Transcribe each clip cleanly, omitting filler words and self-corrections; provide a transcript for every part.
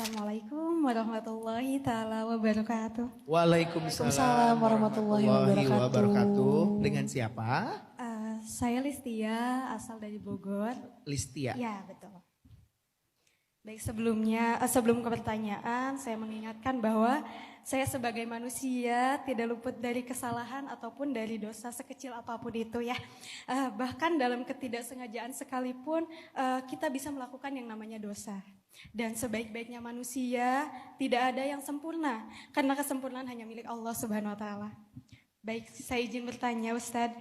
Assalamualaikum warahmatullahi taala wabarakatuh. Waalaikumsalam warahmatullahi wabarakatuh. Dengan siapa? Saya Listia, asal dari Bogor. Listia. Ya, betul. Baik, sebelum ke pertanyaan, saya mengingatkan bahwa saya sebagai manusia tidak luput dari kesalahan ataupun dari dosa sekecil apapun itu ya. Bahkan dalam ketidaksengajaan sekalipun kita bisa melakukan yang namanya dosa. Dan sebaik-baiknya manusia tidak ada yang sempurna, karena kesempurnaan hanya milik Allah Subhanahu wa taala. Baik, saya izin bertanya Ustadz,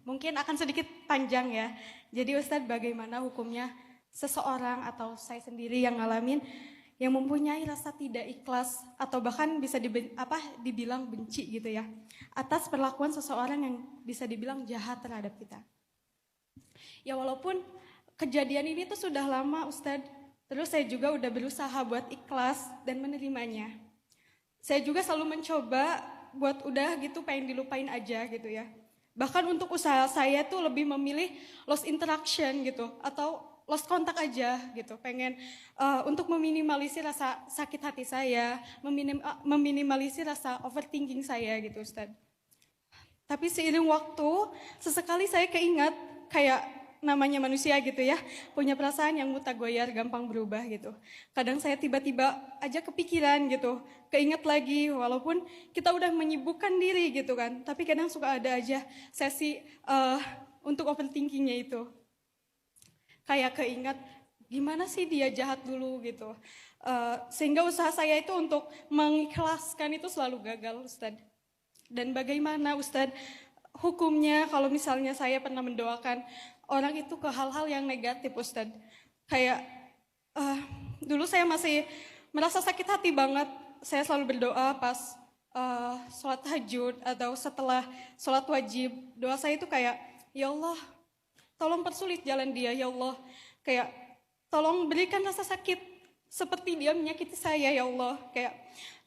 mungkin akan sedikit panjang ya. Jadi Ustadz, bagaimana hukumnya seseorang atau saya sendiri yang ngalamin yang mempunyai rasa tidak ikhlas atau bahkan bisa dibilang benci gitu ya atas perlakuan seseorang yang bisa dibilang jahat terhadap kita. Ya walaupun kejadian ini tuh sudah lama Ustadz, terus saya juga udah berusaha buat ikhlas dan menerimanya. Saya juga selalu mencoba buat udah gitu pengen dilupain aja gitu ya. Bahkan untuk usaha saya tuh lebih memilih lost interaction gitu atau lost kontak aja gitu, pengen untuk meminimalisir rasa sakit hati saya, meminimalisir rasa overthinking saya gitu Ustadz. Tapi seiring waktu, sesekali saya keingat kayak namanya manusia gitu ya, punya perasaan yang mutagoyar, gampang berubah gitu. Kadang saya tiba-tiba aja kepikiran gitu, keinget lagi walaupun kita udah menyibukkan diri gitu kan, tapi kadang suka ada aja sesi untuk overthinkingnya itu. Kayak keingat gimana sih dia jahat dulu gitu. Sehingga usaha saya itu untuk mengikhlaskan itu selalu gagal Ustadz. Dan bagaimana Ustadz hukumnya kalau misalnya saya pernah mendoakan orang itu ke hal-hal yang negatif Ustadz. Kayak dulu saya masih merasa sakit hati banget. Saya selalu berdoa pas sholat tahajud atau setelah sholat wajib. Doa saya itu kayak, ya Allah, tolong persulit jalan dia, ya Allah. Kayak, tolong berikan rasa sakit seperti dia menyakiti saya, ya Allah. Kayak,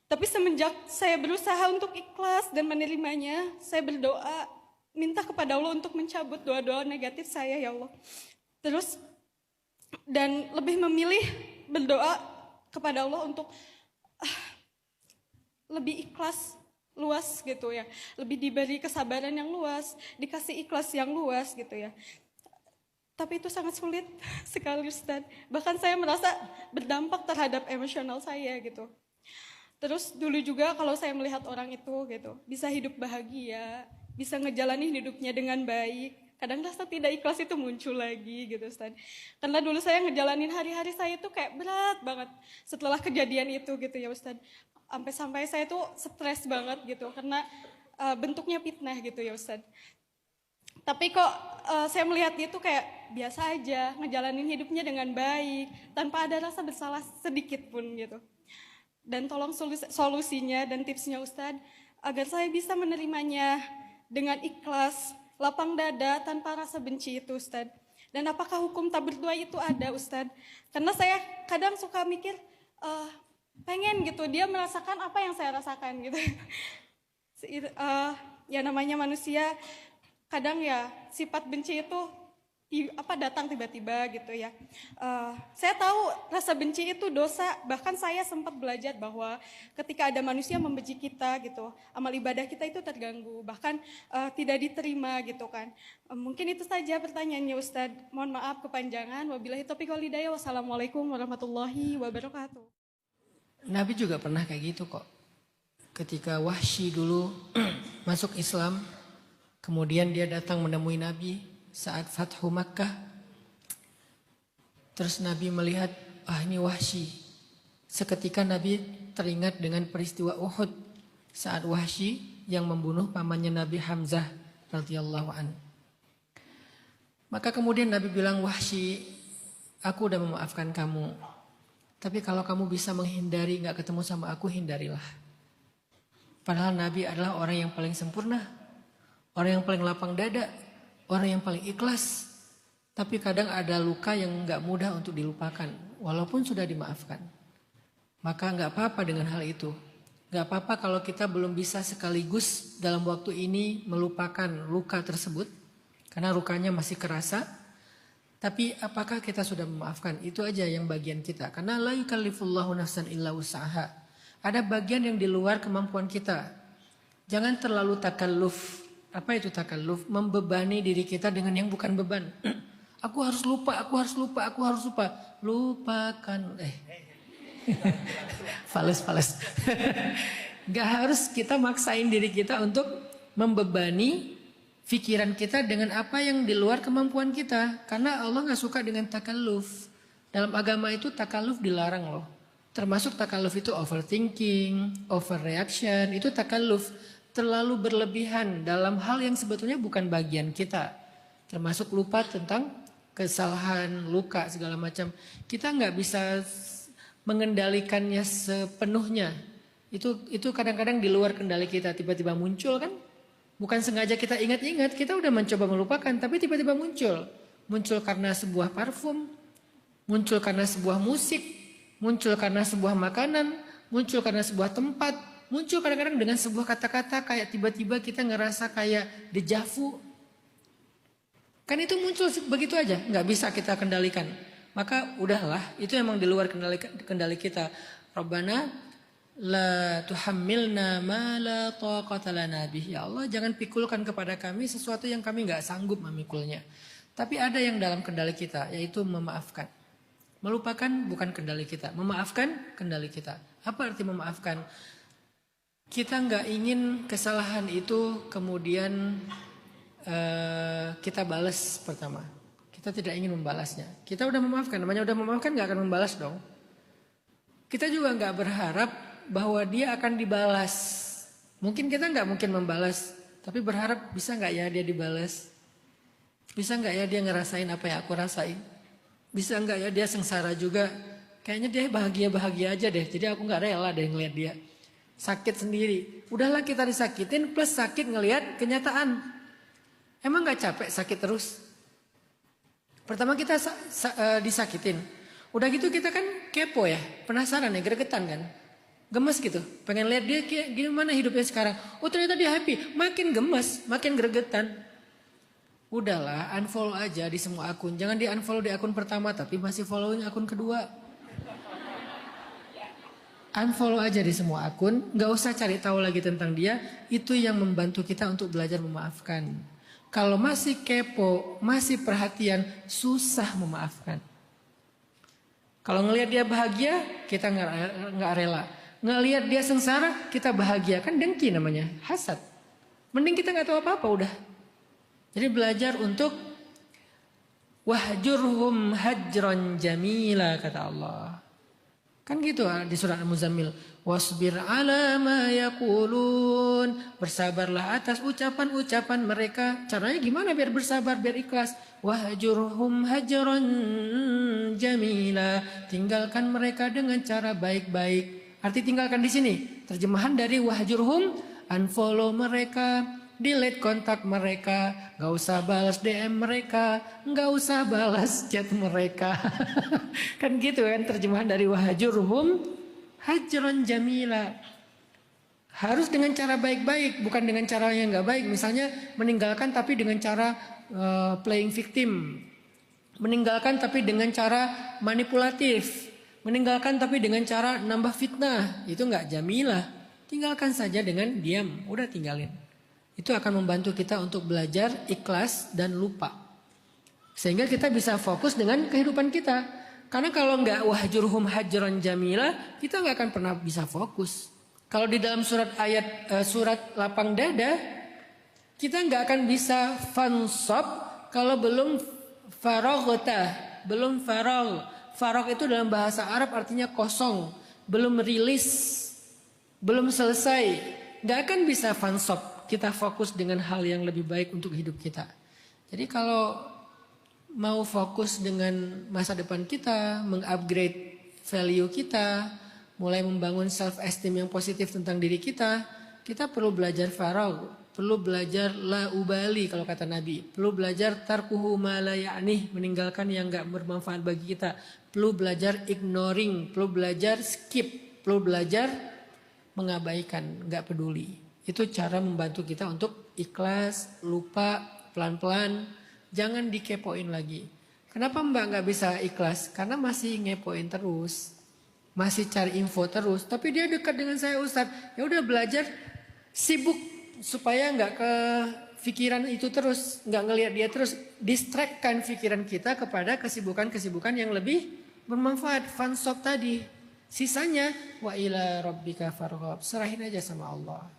tapi semenjak saya berusaha untuk ikhlas dan menerimanya, saya berdoa, minta kepada Allah untuk mencabut doa-doa negatif saya, ya Allah. Terus, dan lebih memilih berdoa kepada Allah untuk lebih ikhlas, luas gitu ya. Lebih diberi kesabaran yang luas, dikasih ikhlas yang luas gitu ya. Tapi itu sangat sulit sekali Ustadz. Bahkan saya merasa berdampak terhadap emosional saya gitu. Terus dulu juga kalau saya melihat orang itu gitu, bisa hidup bahagia, bisa ngejalanin hidupnya dengan baik. Kadang rasa tidak ikhlas itu muncul lagi gitu Ustadz. Karena dulu saya ngejalanin hari-hari saya itu kayak berat banget setelah kejadian itu gitu ya Ustadz. Sampai saya tuh stres banget gitu karena bentuknya fitnah gitu ya Ustadz. Tapi kok saya melihat dia tuh kayak biasa aja, ngejalanin hidupnya dengan baik, tanpa ada rasa bersalah sedikit pun gitu. Dan tolong solusinya dan tipsnya Ustadz, agar saya bisa menerimanya dengan ikhlas, lapang dada, tanpa rasa benci itu Ustadz. Dan apakah hukum tak berdua itu ada Ustadz? Karena saya kadang suka mikir, pengen gitu, dia merasakan apa yang saya rasakan gitu. Ya namanya manusia, kadang ya sifat benci itu datang tiba-tiba gitu ya. Saya tahu rasa benci itu dosa, bahkan saya sempat belajar bahwa ketika ada manusia membenci kita gitu, amal ibadah kita itu terganggu, bahkan tidak diterima gitu kan. Mungkin itu saja pertanyaannya Ustadz. Mohon maaf kepanjangan. Wabillahi taufiq wal hidayah. Wassalamualaikum warahmatullahi wabarakatuh. Nabi juga pernah kayak gitu kok. Ketika Wahsy dulu masuk Islam, kemudian dia datang menemui Nabi saat Fathu Makkah. Terus Nabi melihat, ini Wahsy. Seketika Nabi teringat dengan peristiwa Uhud saat Wahsy yang membunuh pamannya Nabi Hamzah radhiyallahu an. Maka kemudian Nabi bilang, Wahsy, aku udah memaafkan kamu. Tapi kalau kamu bisa menghindari gak ketemu sama aku, hindarilah. Padahal Nabi adalah orang yang paling sempurna, orang yang paling lapang dada, orang yang paling ikhlas. Tapi kadang ada luka yang gak mudah untuk dilupakan, walaupun sudah dimaafkan. Maka gak apa-apa dengan hal itu. Gak apa-apa kalau kita belum bisa sekaligus dalam waktu ini melupakan luka tersebut. Karena lukanya masih kerasa. Tapi apakah kita sudah memaafkan? Itu aja yang bagian kita. Karena la yukallifullahu nafsan illa wus'aha. Ada bagian yang di luar kemampuan kita. Jangan terlalu takalluf. Apa itu takalluf? Membebani diri kita dengan yang bukan beban. Aku harus lupa, aku harus lupa, aku harus lupa. Lupakan. Fales. Gak harus kita maksain diri kita untuk membebani pikiran kita dengan apa yang di luar kemampuan kita. Karena Allah gak suka dengan takalluf. Dalam agama itu takalluf dilarang loh. Termasuk takalluf itu overthinking, overreaction. Itu takalluf. Terlalu berlebihan dalam hal yang sebetulnya bukan bagian kita. Termasuk lupa tentang kesalahan, luka, segala macam. Kita gak bisa mengendalikannya sepenuhnya. Itu kadang-kadang di luar kendali kita. Tiba-tiba muncul kan. Bukan sengaja kita ingat-ingat, kita udah mencoba melupakan, tapi tiba-tiba muncul. Muncul karena sebuah parfum, muncul karena sebuah musik, muncul karena sebuah makanan, muncul karena sebuah tempat, muncul kadang-kadang dengan sebuah kata-kata kayak tiba-tiba kita ngerasa kayak dejavu. Kan itu muncul begitu aja, nggak bisa kita kendalikan. Maka udahlah, itu emang di luar kendali kita. Rabbana la tuhammilna ma la taqata lana bih. Ya Allah, jangan pikulkan kepada kami sesuatu yang kami enggak sanggup memikulnya. Tapi ada yang dalam kendali kita, yaitu memaafkan. Melupakan bukan kendali kita, memaafkan kendali kita. Apa arti memaafkan? Kita enggak ingin kesalahan itu kemudian kita balas pertama. Kita tidak ingin membalasnya. Kita udah memaafkan, namanya udah memaafkan enggak akan membalas dong. Kita juga enggak berharap bahwa dia akan dibalas. Mungkin kita nggak mungkin membalas, tapi berharap bisa nggak ya dia dibalas? Bisa nggak ya dia ngerasain apa yang aku rasain? Bisa nggak ya dia sengsara juga? Kayaknya dia bahagia-bahagia aja deh. Jadi aku nggak rela deh ngelihat dia sakit sendiri. Udahlah kita disakitin plus sakit ngelihat kenyataan. Emang nggak capek sakit terus? Pertama kita disakitin. Udah gitu kita kan kepo ya, penasaran ya, gregetan kan? Gemes gitu, pengen lihat dia gimana hidupnya sekarang. Oh ternyata dia happy, makin gemes, makin gregetan. Udahlah, unfollow aja di semua akun. Jangan di unfollow di akun pertama tapi masih following akun kedua. Unfollow aja di semua akun, gak usah cari tahu lagi tentang dia. Itu yang membantu kita untuk belajar memaafkan. Kalau masih kepo, masih perhatian, susah memaafkan. Kalau ngelihat dia bahagia, kita nggak rela. Ngelihat dia sengsara, kita bahagia. Kan dengki namanya, hasad. Mending kita gak tahu apa-apa udah. Jadi belajar untuk wahjurhum hajron jamila, kata Allah. Kan gitu di surat Al-Muzammil. Wasbir ala ma yaqulun. Bersabarlah atas ucapan-ucapan mereka. Caranya gimana biar bersabar, biar ikhlas? Wahjurhum hajron jamila. Tinggalkan mereka dengan cara baik-baik. Arti tinggalkan di sini. Terjemahan dari wahjurhum, unfollow mereka, delete kontak mereka, gak usah balas DM mereka, gak usah balas chat mereka. Kan gitu kan terjemahan dari wahjurhum hajron jamila. Harus dengan cara baik-baik, bukan dengan cara yang gak baik. Misalnya meninggalkan tapi dengan cara playing victim. Meninggalkan tapi dengan cara manipulatif. Meninggalkan tapi dengan cara nambah fitnah. Itu gak jamilah. Tinggalkan saja dengan diam. Udah tinggalin. Itu akan membantu kita untuk belajar ikhlas dan lupa. Sehingga kita bisa fokus dengan kehidupan kita. Karena kalau nggak wahjurhum hajron jamila, kita nggak akan pernah bisa fokus. Kalau di dalam surat lapang dada, kita nggak akan bisa fansab kalau belum faragota, belum farag. Farag itu dalam bahasa Arab artinya kosong, belum rilis, belum selesai. Nggak akan bisa fansab. Kita fokus dengan hal yang lebih baik untuk hidup kita. Jadi kalau mau fokus dengan masa depan kita, mengupgrade value kita, mulai membangun self esteem yang positif tentang diri kita, kita perlu belajar faragh, perlu belajar la ubali kalau kata Nabi, perlu belajar tarkuhu ma la ya'nih, meninggalkan yang enggak bermanfaat bagi kita, perlu belajar ignoring, perlu belajar skip, perlu belajar mengabaikan, enggak peduli. Itu cara membantu kita untuk ikhlas, lupa, pelan-pelan. Jangan dikepoin lagi. Kenapa Mbak nggak bisa ikhlas? Karena masih ngepoin terus. Masih cari info terus. Tapi dia dekat dengan saya Ustadz. Ya udah belajar sibuk supaya nggak ke pikiran itu terus. Nggak ngelihat dia terus. Distractkan pikiran kita kepada kesibukan-kesibukan yang lebih bermanfaat. Fansop tadi. Sisanya wa ila rabbika farghab. Serahin aja sama Allah.